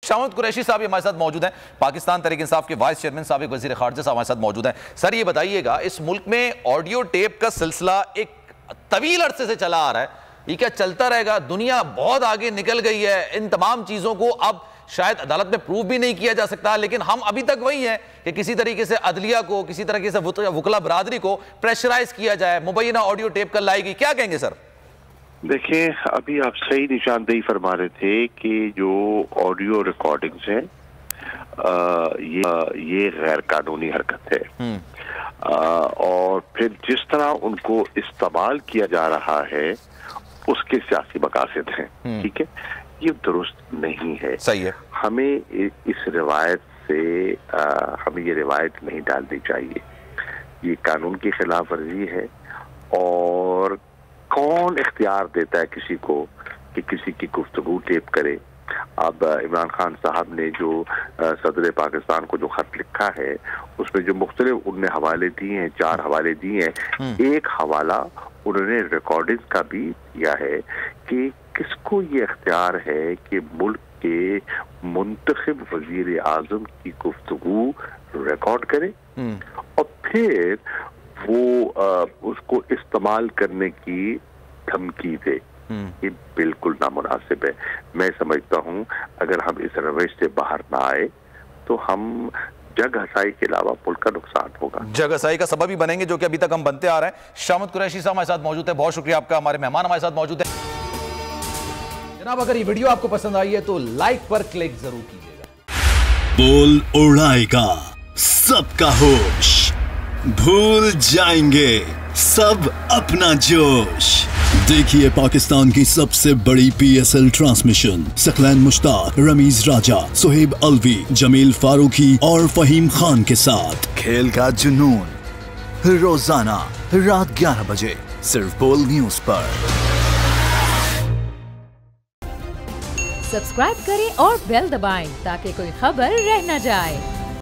शामत कुरैशी साहब हमारे साथ मौजूद हैं, पाकिस्तान तहरीक इंसाफ के वाइस चेयरमैन साबिक वज़ीर ख़ारिजा साहब हमारे साथ मौजूद हैं। सर ये बताइएगा, इस मुल्क में ऑडियो टेप का सिलसिला एक तवील अरसे से चला आ रहा है, ये क्या चलता रहेगा? दुनिया बहुत आगे निकल गई है, इन तमाम चीज़ों को अब शायद अदालत में प्रूव भी नहीं किया जा सकता, लेकिन हम अभी तक वही हैं कि किसी तरीके से अदलिया को, किसी तरीके से वकला बरादरी को प्रेशराइज किया जाए, मुबैना ऑडियो टेप कल लाएगी। क्या कहेंगे सर? देखिए, अभी आप सही निशानदेही फरमा रहे थे कि जो ऑडियो रिकॉर्डिंग्स हैं ये गैर कानूनी हरकत है, और फिर जिस तरह उनको इस्तेमाल किया जा रहा है उसके सियासी मकासद हैं, ठीक है, ये दुरुस्त नहीं है। सही है। हमें इस रिवायत से हमें ये रिवायत नहीं डालनी चाहिए, ये कानून की खिलाफ वर्जी है। और कौन इख्तियार देता है किसी को कि किसी की गुफ्तगू टेप करे? अब इमरान खान साहब ने जो सदर पाकिस्तान को जो खत लिखा है उसमें जो मुख्तलिफ उनने हवाले दिए हैं, 4 हवाले दिए हैं, एक हवाला उन्होंने रिकॉर्डिंग का भी दिया है कि किसको ये इख्तियार है कि मुल्क के मुंतखब वजीर आजम की गुफ्तगू रिकॉर्ड करे और फिर वो उसको इस्तेमाल करने की धमकी दे। ये बिल्कुल नामुनासिब है। मैं समझता हूँ अगर हम इस रवैश से बाहर ना आए तो हम जग हसाई के अलावा मुल्क का नुकसान होगा, जग हसाई का सबब ही बनेंगे, जो कि अभी तक हम बनते आ रहे हैं। शामत कुरैशी साहब हमारे साथ मौजूद है, बहुत शुक्रिया आपका। हमारे मेहमान हमारे साथ मौजूद है। जनाब, अगर ये वीडियो आपको पसंद आई है तो लाइक पर क्लिक जरूर कीजिएगा। बोल उड़ाएगा सबका होश, भूल जाएंगे सब अपना जोश। देखिए पाकिस्तान की सबसे बड़ी PSL ट्रांसमिशन सकलैन मुश्ताक, रमीज राजा, सुहेब अलवी, जमील फारूकी और फहीम खान के साथ खेल का जुनून रोजाना रात 11 बजे सिर्फ बोल न्यूज पर। सब्सक्राइब करें और बेल दबाएं ताकि कोई खबर रह न जाए।